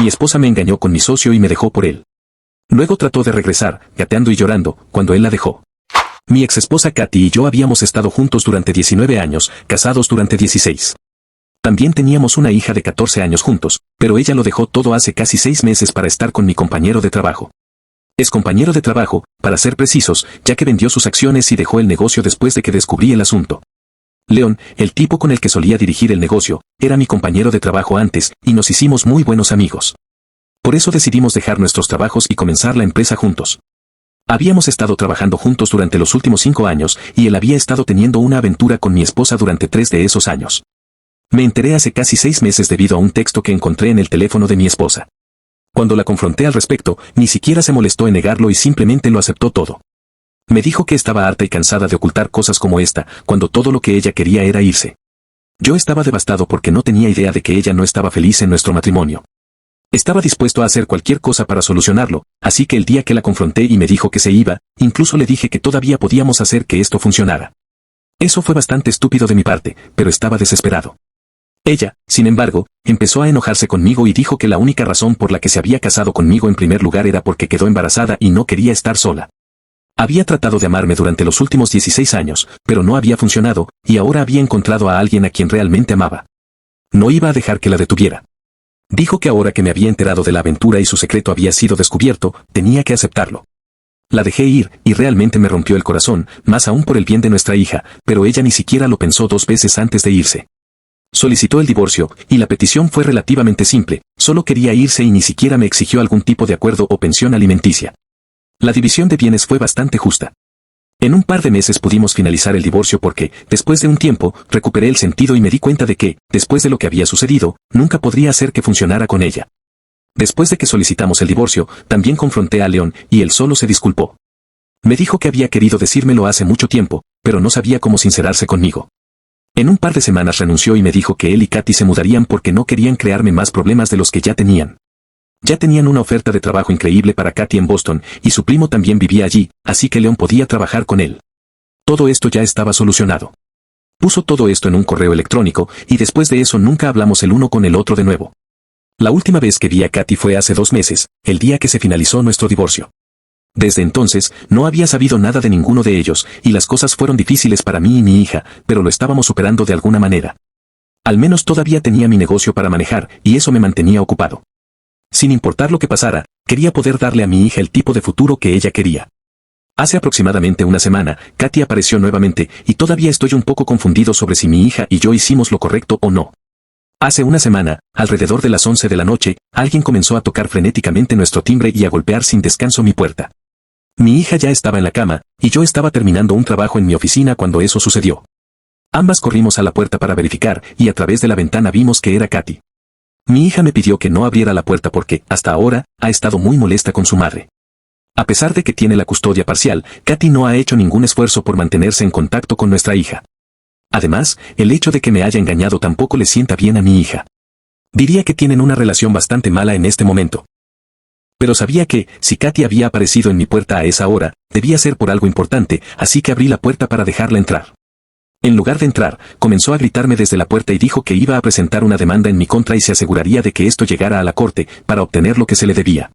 Mi esposa me engañó con mi socio y me dejó por él. Luego trató de regresar, gateando y llorando, cuando él la dejó. Mi ex esposa Katy y yo habíamos estado juntos durante 19 años, casados durante 16. También teníamos una hija de 14 años juntos, pero ella lo dejó todo hace casi 6 meses para estar con mi compañero de trabajo. Es compañero de trabajo, para ser precisos, ya que vendió sus acciones y dejó el negocio después de que descubrí el asunto. León, el tipo con el que solía dirigir el negocio, era mi compañero de trabajo antes, y nos hicimos muy buenos amigos. Por eso decidimos dejar nuestros trabajos y comenzar la empresa juntos. Habíamos estado trabajando juntos durante los últimos 5 años, y él había estado teniendo una aventura con mi esposa durante 3 de esos años. Me enteré hace casi 6 meses debido a un texto que encontré en el teléfono de mi esposa. Cuando la confronté al respecto, ni siquiera se molestó en negarlo y simplemente lo aceptó todo. Me dijo que estaba harta y cansada de ocultar cosas como esta, cuando todo lo que ella quería era irse. Yo estaba devastado porque no tenía idea de que ella no estaba feliz en nuestro matrimonio. Estaba dispuesto a hacer cualquier cosa para solucionarlo, así que el día que la confronté y me dijo que se iba, incluso le dije que todavía podíamos hacer que esto funcionara. Eso fue bastante estúpido de mi parte, pero estaba desesperado. Ella, sin embargo, empezó a enojarse conmigo y dijo que la única razón por la que se había casado conmigo en primer lugar era porque quedó embarazada y no quería estar sola. Había tratado de amarme durante los últimos 16 años, pero no había funcionado, y ahora había encontrado a alguien a quien realmente amaba. No iba a dejar que la detuviera. Dijo que ahora que me había enterado de la aventura y su secreto había sido descubierto, tenía que aceptarlo. La dejé ir, y realmente me rompió el corazón, más aún por el bien de nuestra hija, pero ella ni siquiera lo pensó 2 veces antes de irse. Solicitó el divorcio, y la petición fue relativamente simple, solo quería irse y ni siquiera me exigió algún tipo de acuerdo o pensión alimenticia. La división de bienes fue bastante justa. En un par de meses pudimos finalizar el divorcio porque, después de un tiempo, recuperé el sentido y me di cuenta de que, después de lo que había sucedido, nunca podría hacer que funcionara con ella. Después de que solicitamos el divorcio, también confronté a León, y él solo se disculpó. Me dijo que había querido decírmelo hace mucho tiempo, pero no sabía cómo sincerarse conmigo. En un par de semanas renunció y me dijo que él y Katy se mudarían porque no querían crearme más problemas de los que ya tenían. Ya tenían una oferta de trabajo increíble para Katy en Boston, y su primo también vivía allí, así que León podía trabajar con él. Todo esto ya estaba solucionado. Puso todo esto en un correo electrónico, y después de eso nunca hablamos el uno con el otro de nuevo. La última vez que vi a Katy fue hace 2 meses, el día que se finalizó nuestro divorcio. Desde entonces, no había sabido nada de ninguno de ellos, y las cosas fueron difíciles para mí y mi hija, pero lo estábamos superando de alguna manera. Al menos todavía tenía mi negocio para manejar, y eso me mantenía ocupado. Sin importar lo que pasara, quería poder darle a mi hija el tipo de futuro que ella quería. Hace aproximadamente una semana, Katy apareció nuevamente, y todavía estoy un poco confundido sobre si mi hija y yo hicimos lo correcto o no. Hace una semana, alrededor de las 11 de la noche, alguien comenzó a tocar frenéticamente nuestro timbre y a golpear sin descanso mi puerta. Mi hija ya estaba en la cama, y yo estaba terminando un trabajo en mi oficina cuando eso sucedió. Ambas corrimos a la puerta para verificar, y a través de la ventana vimos que era Katy. Mi hija me pidió que no abriera la puerta porque, hasta ahora, ha estado muy molesta con su madre. A pesar de que tiene la custodia parcial, Katy no ha hecho ningún esfuerzo por mantenerse en contacto con nuestra hija. Además, el hecho de que me haya engañado tampoco le sienta bien a mi hija. Diría que tienen una relación bastante mala en este momento. Pero sabía que, si Katy había aparecido en mi puerta a esa hora, debía ser por algo importante, así que abrí la puerta para dejarla entrar. En lugar de entrar, comenzó a gritarme desde la puerta y dijo que iba a presentar una demanda en mi contra y se aseguraría de que esto llegara a la corte, para obtener lo que se le debía.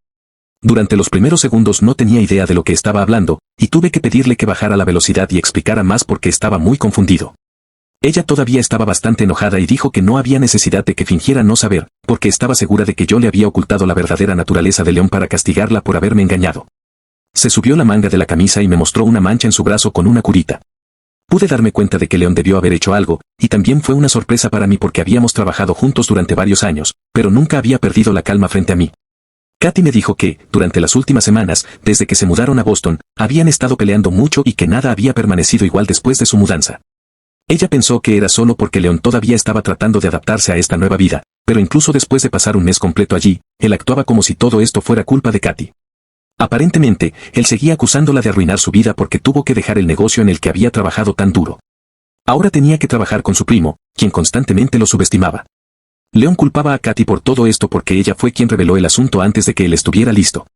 Durante los primeros segundos no tenía idea de lo que estaba hablando, y tuve que pedirle que bajara la velocidad y explicara más porque estaba muy confundido. Ella todavía estaba bastante enojada y dijo que no había necesidad de que fingiera no saber, porque estaba segura de que yo le había ocultado la verdadera naturaleza de León para castigarla por haberme engañado. Se subió la manga de la camisa y me mostró una mancha en su brazo con una curita. Pude darme cuenta de que León debió haber hecho algo, y también fue una sorpresa para mí porque habíamos trabajado juntos durante varios años, pero nunca había perdido la calma frente a mí. Katy me dijo que, durante las últimas semanas, desde que se mudaron a Boston, habían estado peleando mucho y que nada había permanecido igual después de su mudanza. Ella pensó que era solo porque León todavía estaba tratando de adaptarse a esta nueva vida, pero incluso después de pasar un mes completo allí, él actuaba como si todo esto fuera culpa de Katy. Aparentemente, él seguía acusándola de arruinar su vida porque tuvo que dejar el negocio en el que había trabajado tan duro. Ahora tenía que trabajar con su primo, quien constantemente lo subestimaba. León culpaba a Katy por todo esto porque ella fue quien reveló el asunto antes de que él estuviera listo.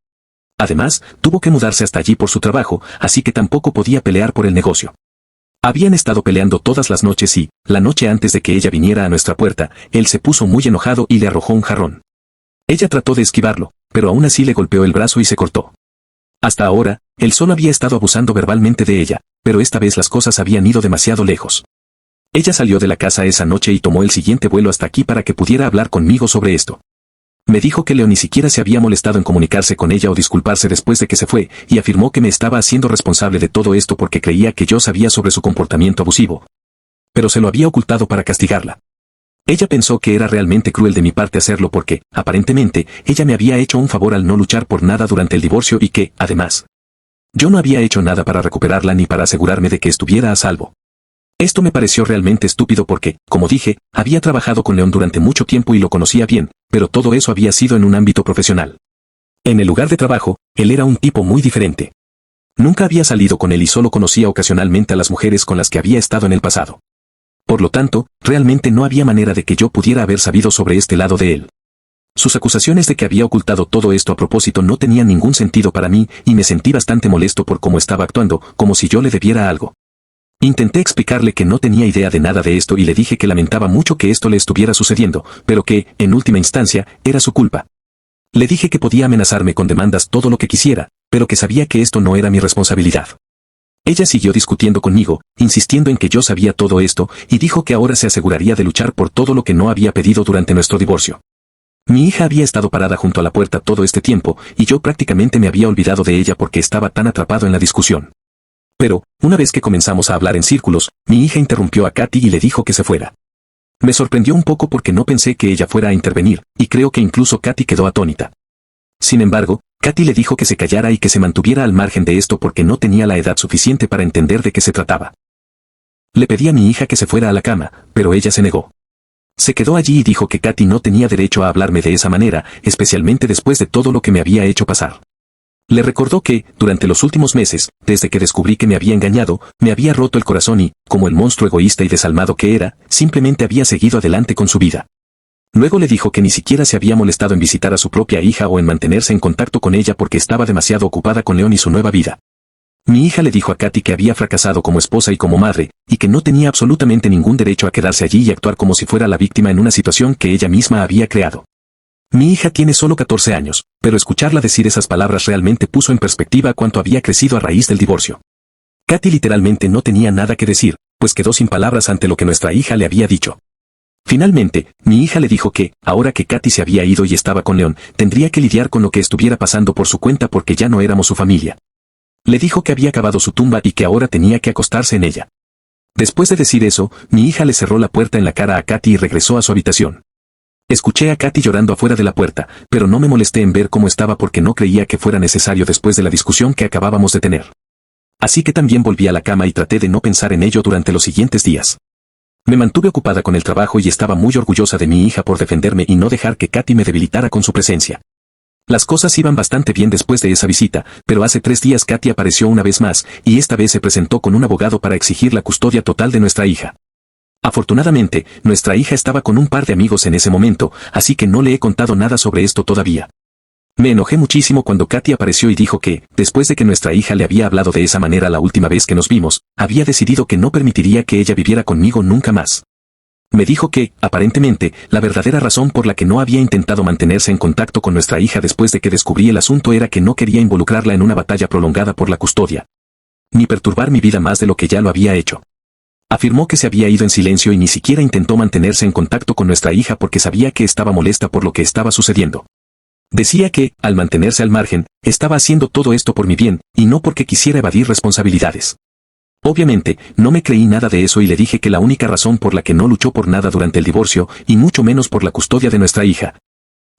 Además, tuvo que mudarse hasta allí por su trabajo, así que tampoco podía pelear por el negocio. Habían estado peleando todas las noches y, la noche antes de que ella viniera a nuestra puerta, él se puso muy enojado y le arrojó un jarrón. Ella trató de esquivarlo, pero aún así le golpeó el brazo y se cortó. Hasta ahora, él solo había estado abusando verbalmente de ella, pero esta vez las cosas habían ido demasiado lejos. Ella salió de la casa esa noche y tomó el siguiente vuelo hasta aquí para que pudiera hablar conmigo sobre esto. Me dijo que Leo ni siquiera se había molestado en comunicarse con ella o disculparse después de que se fue, y afirmó que me estaba haciendo responsable de todo esto porque creía que yo sabía sobre su comportamiento abusivo. Pero se lo había ocultado para castigarla. Ella pensó que era realmente cruel de mi parte hacerlo porque, aparentemente, ella me había hecho un favor al no luchar por nada durante el divorcio y que, además, yo no había hecho nada para recuperarla ni para asegurarme de que estuviera a salvo. Esto me pareció realmente estúpido porque, como dije, había trabajado con León durante mucho tiempo y lo conocía bien, pero todo eso había sido en un ámbito profesional. En el lugar de trabajo, él era un tipo muy diferente. Nunca había salido con él y solo conocía ocasionalmente a las mujeres con las que había estado en el pasado. Por lo tanto, realmente no había manera de que yo pudiera haber sabido sobre este lado de él. Sus acusaciones de que había ocultado todo esto a propósito no tenían ningún sentido para mí y me sentí bastante molesto por cómo estaba actuando, como si yo le debiera algo. Intenté explicarle que no tenía idea de nada de esto y le dije que lamentaba mucho que esto le estuviera sucediendo, pero que, en última instancia, era su culpa. Le dije que podía amenazarme con demandas todo lo que quisiera, pero que sabía que esto no era mi responsabilidad. Ella siguió discutiendo conmigo, insistiendo en que yo sabía todo esto, y dijo que ahora se aseguraría de luchar por todo lo que no había pedido durante nuestro divorcio. Mi hija había estado parada junto a la puerta todo este tiempo, y yo prácticamente me había olvidado de ella porque estaba tan atrapado en la discusión. Pero, una vez que comenzamos a hablar en círculos, mi hija interrumpió a Katy y le dijo que se fuera. Me sorprendió un poco porque no pensé que ella fuera a intervenir, y creo que incluso Katy quedó atónita. Sin embargo, Katy le dijo que se callara y que se mantuviera al margen de esto porque no tenía la edad suficiente para entender de qué se trataba. Le pedí a mi hija que se fuera a la cama, pero ella se negó. Se quedó allí y dijo que Katy no tenía derecho a hablarme de esa manera, especialmente después de todo lo que me había hecho pasar. Le recordó que, durante los últimos meses, desde que descubrí que me había engañado, me había roto el corazón y, como el monstruo egoísta y desalmado que era, simplemente había seguido adelante con su vida. Luego le dijo que ni siquiera se había molestado en visitar a su propia hija o en mantenerse en contacto con ella porque estaba demasiado ocupada con León y su nueva vida. Mi hija le dijo a Katy que había fracasado como esposa y como madre, y que no tenía absolutamente ningún derecho a quedarse allí y actuar como si fuera la víctima en una situación que ella misma había creado. Mi hija tiene solo 14 años, pero escucharla decir esas palabras realmente puso en perspectiva cuánto había crecido a raíz del divorcio. Katy literalmente no tenía nada que decir, pues quedó sin palabras ante lo que nuestra hija le había dicho. Finalmente, mi hija le dijo que, ahora que Katy se había ido y estaba con León, tendría que lidiar con lo que estuviera pasando por su cuenta porque ya no éramos su familia. Le dijo que había cavado su tumba y que ahora tenía que acostarse en ella. Después de decir eso, mi hija le cerró la puerta en la cara a Katy y regresó a su habitación. Escuché a Katy llorando afuera de la puerta, pero no me molesté en ver cómo estaba porque no creía que fuera necesario después de la discusión que acabábamos de tener. Así que también volví a la cama y traté de no pensar en ello durante los siguientes días. Me mantuve ocupada con el trabajo y estaba muy orgullosa de mi hija por defenderme y no dejar que Katy me debilitara con su presencia. Las cosas iban bastante bien después de esa visita, pero hace 3 días Katy apareció una vez más, y esta vez se presentó con un abogado para exigir la custodia total de nuestra hija. Afortunadamente, nuestra hija estaba con un par de amigos en ese momento, así que no le he contado nada sobre esto todavía. Me enojé muchísimo cuando Katy apareció y dijo que, después de que nuestra hija le había hablado de esa manera la última vez que nos vimos, había decidido que no permitiría que ella viviera conmigo nunca más. Me dijo que, aparentemente, la verdadera razón por la que no había intentado mantenerse en contacto con nuestra hija después de que descubrí el asunto era que no quería involucrarla en una batalla prolongada por la custodia. Ni perturbar mi vida más de lo que ya lo había hecho. Afirmó que se había ido en silencio y ni siquiera intentó mantenerse en contacto con nuestra hija porque sabía que estaba molesta por lo que estaba sucediendo. Decía que, al mantenerse al margen, estaba haciendo todo esto por mi bien, y no porque quisiera evadir responsabilidades. Obviamente, no me creí nada de eso y le dije que la única razón por la que no luchó por nada durante el divorcio, y mucho menos por la custodia de nuestra hija,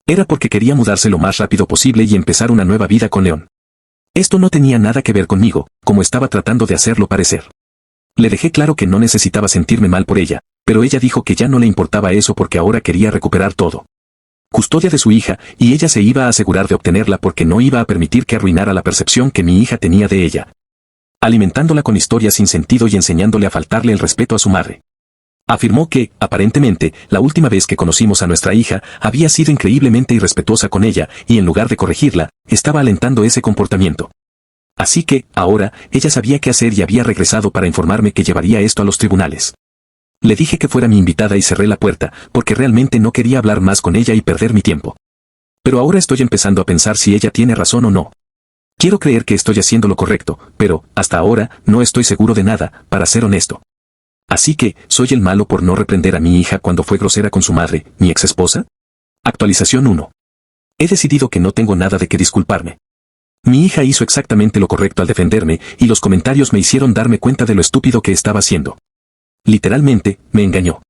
era porque quería mudarse lo más rápido posible y empezar una nueva vida con León. Esto no tenía nada que ver conmigo, como estaba tratando de hacerlo parecer. Le dejé claro que no necesitaba sentirme mal por ella, pero ella dijo que ya no le importaba eso porque ahora quería recuperar todo. Custodia de su hija, y ella se iba a asegurar de obtenerla porque no iba a permitir que arruinara la percepción que mi hija tenía de ella. Alimentándola con historias sin sentido y enseñándole a faltarle el respeto a su madre. Afirmó que, aparentemente, la última vez que conocimos a nuestra hija, había sido increíblemente irrespetuosa con ella, y en lugar de corregirla, estaba alentando ese comportamiento. Así que, ahora, ella sabía qué hacer y había regresado para informarme que llevaría esto a los tribunales. Le dije que fuera mi invitada y cerré la puerta, porque realmente no quería hablar más con ella y perder mi tiempo. Pero ahora estoy empezando a pensar si ella tiene razón o no. Quiero creer que estoy haciendo lo correcto, pero, hasta ahora, no estoy seguro de nada, para ser honesto. Así que, ¿soy el malo por no reprender a mi hija cuando fue grosera con su madre, mi exesposa? Actualización 1. He decidido que no tengo nada de qué disculparme. Mi hija hizo exactamente lo correcto al defenderme, y los comentarios me hicieron darme cuenta de lo estúpido que estaba haciendo. Literalmente, me engañó.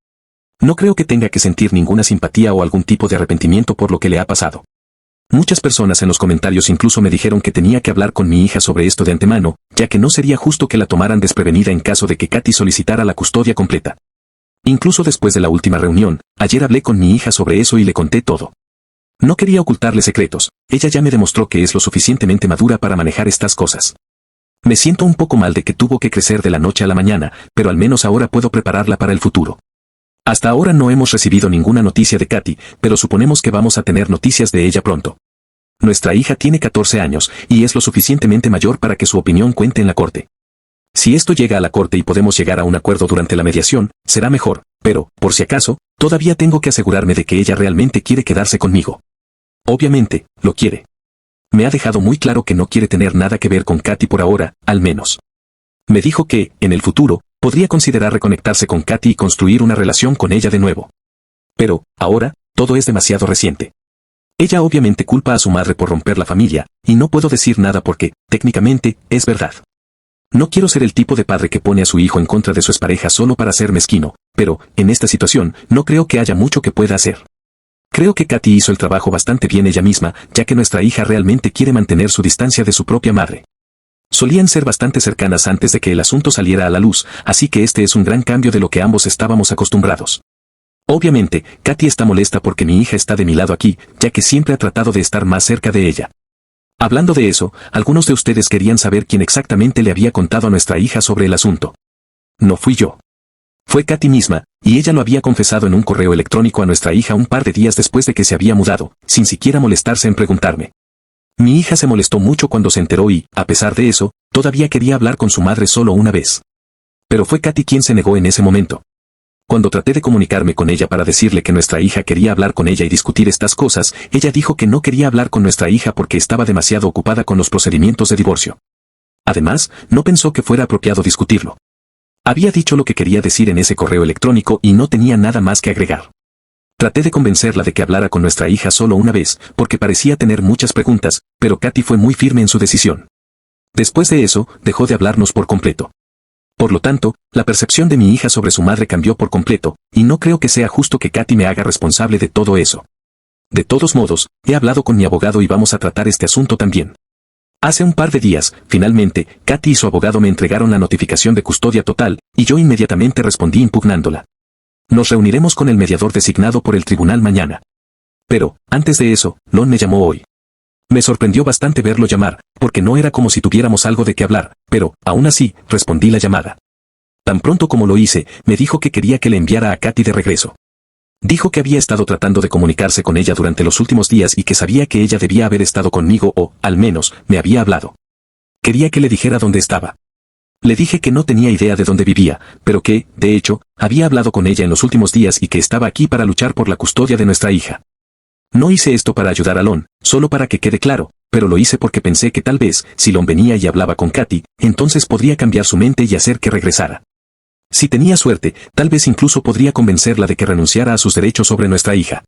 No creo que tenga que sentir ninguna simpatía o algún tipo de arrepentimiento por lo que le ha pasado. Muchas personas en los comentarios incluso me dijeron que tenía que hablar con mi hija sobre esto de antemano, ya que no sería justo que la tomaran desprevenida en caso de que Katy solicitara la custodia completa. Incluso después de la última reunión, ayer hablé con mi hija sobre eso y le conté todo. No quería ocultarle secretos, ella ya me demostró que es lo suficientemente madura para manejar estas cosas. Me siento un poco mal de que tuvo que crecer de la noche a la mañana, pero al menos ahora puedo prepararla para el futuro. Hasta ahora no hemos recibido ninguna noticia de Katy, pero suponemos que vamos a tener noticias de ella pronto. Nuestra hija tiene 14 años, y es lo suficientemente mayor para que su opinión cuente en la corte. Si esto llega a la corte y podemos llegar a un acuerdo durante la mediación, será mejor, pero, por si acaso, todavía tengo que asegurarme de que ella realmente quiere quedarse conmigo. Obviamente, lo quiere. Me ha dejado muy claro que no quiere tener nada que ver con Katy por ahora, al menos. Me dijo que, en el futuro, podría considerar reconectarse con Katy y construir una relación con ella de nuevo. Pero, ahora, todo es demasiado reciente. Ella obviamente culpa a su madre por romper la familia, y no puedo decir nada porque, técnicamente, es verdad. No quiero ser el tipo de padre que pone a su hijo en contra de su expareja solo para ser mezquino, pero, en esta situación, no creo que haya mucho que pueda hacer. Creo que Katy hizo el trabajo bastante bien ella misma, ya que nuestra hija realmente quiere mantener su distancia de su propia madre. Solían ser bastante cercanas antes de que el asunto saliera a la luz, así que este es un gran cambio de lo que ambos estábamos acostumbrados. Obviamente, Katy está molesta porque mi hija está de mi lado aquí, ya que siempre ha tratado de estar más cerca de ella. Hablando de eso, algunos de ustedes querían saber quién exactamente le había contado a nuestra hija sobre el asunto. No fui yo. Fue Katy misma, y ella lo había confesado en un correo electrónico a nuestra hija un par de días después de que se había mudado, sin siquiera molestarse en preguntarme. Mi hija se molestó mucho cuando se enteró y, a pesar de eso, todavía quería hablar con su madre solo una vez. Pero fue Katy quien se negó en ese momento. Cuando traté de comunicarme con ella para decirle que nuestra hija quería hablar con ella y discutir estas cosas, ella dijo que no quería hablar con nuestra hija porque estaba demasiado ocupada con los procedimientos de divorcio. Además, no pensó que fuera apropiado discutirlo. Había dicho lo que quería decir en ese correo electrónico y no tenía nada más que agregar. Traté de convencerla de que hablara con nuestra hija solo una vez, porque parecía tener muchas preguntas, pero Katy fue muy firme en su decisión. Después de eso, dejó de hablarnos por completo. Por lo tanto, la percepción de mi hija sobre su madre cambió por completo, y no creo que sea justo que Katy me haga responsable de todo eso. De todos modos, he hablado con mi abogado y vamos a tratar este asunto también. Hace un par de días, finalmente, Katy y su abogado me entregaron la notificación de custodia total, y yo inmediatamente respondí impugnándola. Nos reuniremos con el mediador designado por el tribunal mañana. Pero, antes de eso, Lon me llamó hoy. Me sorprendió bastante verlo llamar, porque no era como si tuviéramos algo de qué hablar, pero, aún así, respondí la llamada. Tan pronto como lo hice, me dijo que quería que le enviara a Katy de regreso. Dijo que había estado tratando de comunicarse con ella durante los últimos días y que sabía que ella debía haber estado conmigo o, al menos, me había hablado. Quería que le dijera dónde estaba. Le dije que no tenía idea de dónde vivía, pero que, de hecho, había hablado con ella en los últimos días y que estaba aquí para luchar por la custodia de nuestra hija. No hice esto para ayudar a Lon, solo para que quede claro, pero lo hice porque pensé que tal vez, si Lon venía y hablaba con Katy, entonces podría cambiar su mente y hacer que regresara. Si tenía suerte, tal vez incluso podría convencerla de que renunciara a sus derechos sobre nuestra hija.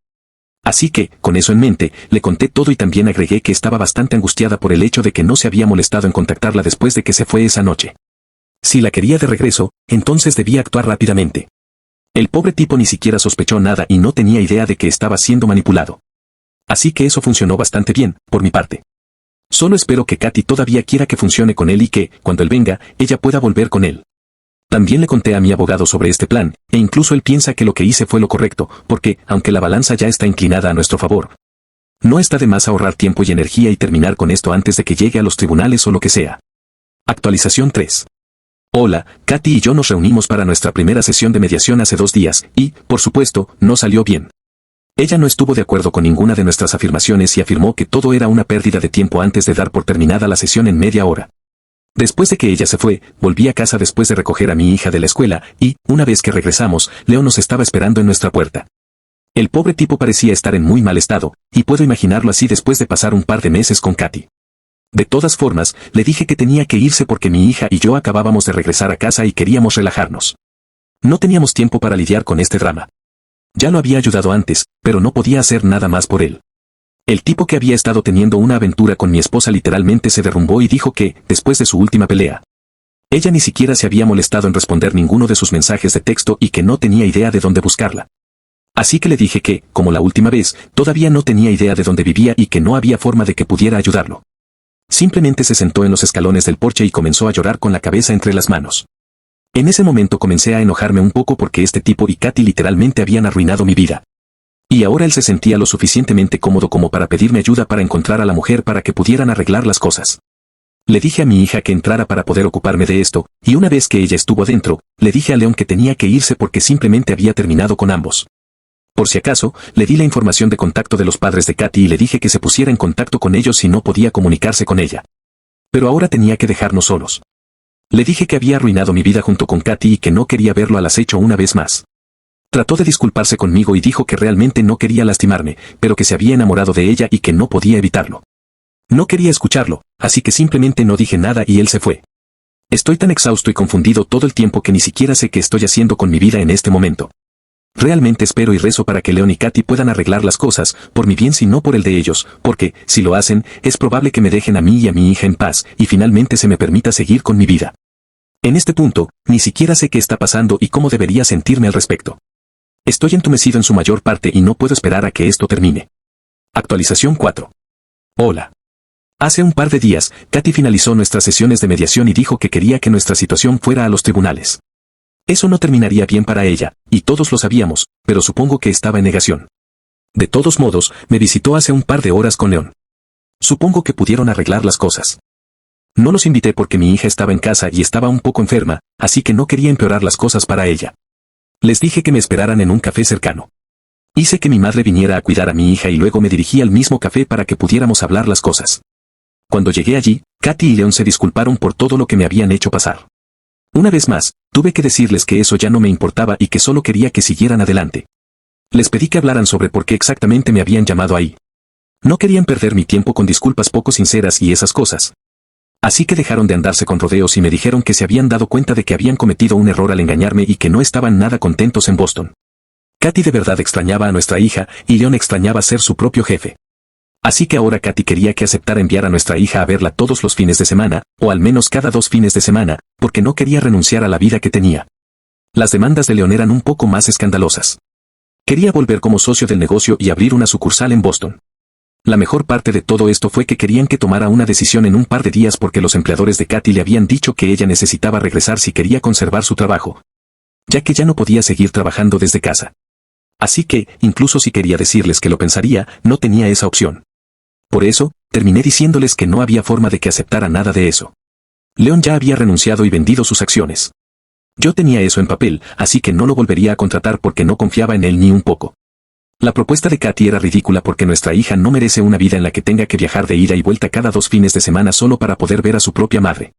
Así que, con eso en mente, le conté todo y también agregué que estaba bastante angustiada por el hecho de que no se había molestado en contactarla después de que se fue esa noche. Si la quería de regreso, entonces debía actuar rápidamente. El pobre tipo ni siquiera sospechó nada y no tenía idea de que estaba siendo manipulado. Así que eso funcionó bastante bien, por mi parte. Solo espero que Katy todavía quiera que funcione con él y que, cuando él venga, ella pueda volver con él. También le conté a mi abogado sobre este plan, e incluso él piensa que lo que hice fue lo correcto, porque, aunque la balanza ya está inclinada a nuestro favor, no está de más ahorrar tiempo y energía y terminar con esto antes de que llegue a los tribunales o lo que sea. Actualización 3. Hola, Katy y yo nos reunimos para nuestra primera sesión de mediación hace 2 días, y, por supuesto, no salió bien. Ella no estuvo de acuerdo con ninguna de nuestras afirmaciones y afirmó que todo era una pérdida de tiempo antes de dar por terminada la sesión en media hora. Después de que ella se fue, volví a casa después de recoger a mi hija de la escuela, y, una vez que regresamos, Leo nos estaba esperando en nuestra puerta. El pobre tipo parecía estar en muy mal estado, y puedo imaginarlo así después de pasar un par de meses con Katy. De todas formas, le dije que tenía que irse porque mi hija y yo acabábamos de regresar a casa y queríamos relajarnos. No teníamos tiempo para lidiar con este drama. Ya lo había ayudado antes, pero no podía hacer nada más por él. El tipo que había estado teniendo una aventura con mi esposa literalmente se derrumbó y dijo que, después de su última pelea, ella ni siquiera se había molestado en responder ninguno de sus mensajes de texto y que no tenía idea de dónde buscarla. Así que le dije que, como la última vez, todavía no tenía idea de dónde vivía y que no había forma de que pudiera ayudarlo. Simplemente se sentó en los escalones del porche y comenzó a llorar con la cabeza entre las manos. En ese momento comencé a enojarme un poco porque este tipo y Katy literalmente habían arruinado mi vida. Y ahora él se sentía lo suficientemente cómodo como para pedirme ayuda para encontrar a la mujer para que pudieran arreglar las cosas. Le dije a mi hija que entrara para poder ocuparme de esto, y una vez que ella estuvo dentro, le dije a León que tenía que irse porque simplemente había terminado con ambos. Por si acaso, le di la información de contacto de los padres de Katy y le dije que se pusiera en contacto con ellos si no podía comunicarse con ella. Pero ahora tenía que dejarnos solos. Le dije que había arruinado mi vida junto con Katy y que no quería verlo al acecho una vez más. Trató de disculparse conmigo y dijo que realmente no quería lastimarme, pero que se había enamorado de ella y que no podía evitarlo. No quería escucharlo, así que simplemente no dije nada y él se fue. Estoy tan exhausto y confundido todo el tiempo que ni siquiera sé qué estoy haciendo con mi vida en este momento. Realmente espero y rezo para que León y Katy puedan arreglar las cosas, por mi bien si no por el de ellos, porque, si lo hacen, es probable que me dejen a mí y a mi hija en paz, y finalmente se me permita seguir con mi vida. En este punto, ni siquiera sé qué está pasando y cómo debería sentirme al respecto. Estoy entumecido en su mayor parte y no puedo esperar a que esto termine. Actualización 4. Hola. Hace un par de días, Katy finalizó nuestras sesiones de mediación y dijo que quería que nuestra situación fuera a los tribunales. Eso no terminaría bien para ella, y todos lo sabíamos, pero supongo que estaba en negación. De todos modos, me visitó hace un par de horas con León. Supongo que pudieron arreglar las cosas. No los invité porque mi hija estaba en casa y estaba un poco enferma, así que no quería empeorar las cosas para ella. Les dije que me esperaran en un café cercano. Hice que mi madre viniera a cuidar a mi hija y luego me dirigí al mismo café para que pudiéramos hablar las cosas. Cuando llegué allí, Katy y León se disculparon por todo lo que me habían hecho pasar. Una vez más, tuve que decirles que eso ya no me importaba y que solo quería que siguieran adelante. Les pedí que hablaran sobre por qué exactamente me habían llamado ahí. No querían perder mi tiempo con disculpas poco sinceras y esas cosas. Así que dejaron de andarse con rodeos y me dijeron que se habían dado cuenta de que habían cometido un error al engañarme y que no estaban nada contentos en Boston. Katy de verdad extrañaba a nuestra hija y León extrañaba ser su propio jefe. Así que ahora Katy quería que aceptara enviar a nuestra hija a verla todos los fines de semana, o al menos cada 2 fines de semana, porque no quería renunciar a la vida que tenía. Las demandas de León eran un poco más escandalosas. Quería volver como socio del negocio y abrir una sucursal en Boston. La mejor parte de todo esto fue que querían que tomara una decisión en un par de días porque los empleadores de Katy le habían dicho que ella necesitaba regresar si quería conservar su trabajo, ya que ya no podía seguir trabajando desde casa. Así que, incluso si quería decirles que lo pensaría, no tenía esa opción. Por eso, terminé diciéndoles que no había forma de que aceptara nada de eso. León ya había renunciado y vendido sus acciones. Yo tenía eso en papel, así que no lo volvería a contratar porque no confiaba en él ni un poco. La propuesta de Katy era ridícula porque nuestra hija no merece una vida en la que tenga que viajar de ida y vuelta cada 2 fines de semana solo para poder ver a su propia madre.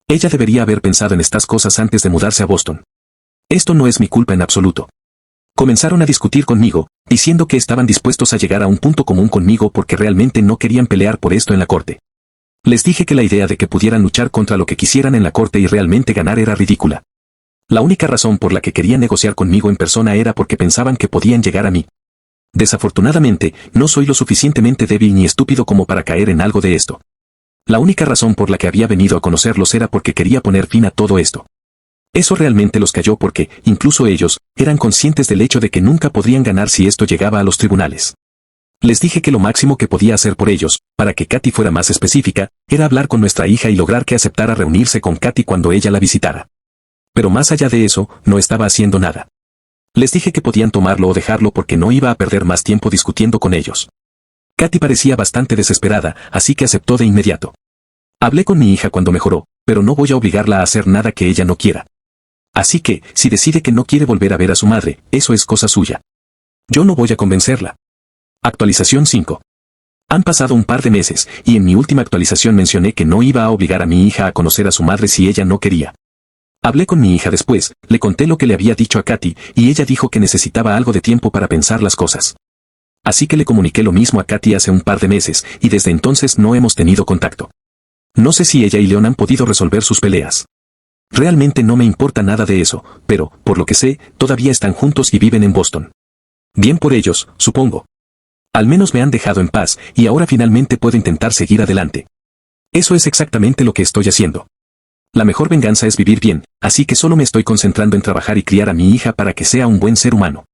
Ella debería haber pensado en estas cosas antes de mudarse a Boston. Esto no es mi culpa en absoluto. Comenzaron a discutir conmigo, diciendo que estaban dispuestos a llegar a un punto común conmigo porque realmente no querían pelear por esto en la corte. Les dije que la idea de que pudieran luchar contra lo que quisieran en la corte y realmente ganar era ridícula. La única razón por la que querían negociar conmigo en persona era porque pensaban que podían llegar a mí. Desafortunadamente, no soy lo suficientemente débil ni estúpido como para caer en algo de esto. La única razón por la que había venido a conocerlos era porque quería poner fin a todo esto. Eso realmente los cayó porque, incluso ellos, eran conscientes del hecho de que nunca podrían ganar si esto llegaba a los tribunales. Les dije que lo máximo que podía hacer por ellos, para que Katy fuera más específica, era hablar con nuestra hija y lograr que aceptara reunirse con Katy cuando ella la visitara. Pero más allá de eso, no estaba haciendo nada. Les dije que podían tomarlo o dejarlo porque no iba a perder más tiempo discutiendo con ellos. Katy parecía bastante desesperada, así que aceptó de inmediato. Hablé con mi hija cuando mejoró, pero no voy a obligarla a hacer nada que ella no quiera. Así que, si decide que no quiere volver a ver a su madre, eso es cosa suya. Yo no voy a convencerla. Actualización 5. Han pasado un par de meses, y en mi última actualización mencioné que no iba a obligar a mi hija a conocer a su madre si ella no quería. Hablé con mi hija después, le conté lo que le había dicho a Katy, y ella dijo que necesitaba algo de tiempo para pensar las cosas. Así que le comuniqué lo mismo a Katy hace un par de meses, y desde entonces no hemos tenido contacto. No sé si ella y Leon han podido resolver sus peleas. Realmente no me importa nada de eso, pero, por lo que sé, todavía están juntos y viven en Boston. Bien por ellos, supongo. Al menos me han dejado en paz, y ahora finalmente puedo intentar seguir adelante. Eso es exactamente lo que estoy haciendo. La mejor venganza es vivir bien, así que solo me estoy concentrando en trabajar y criar a mi hija para que sea un buen ser humano.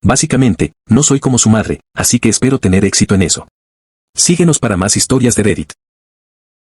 Básicamente, no soy como su madre, así que espero tener éxito en eso. Síguenos para más historias de Reddit.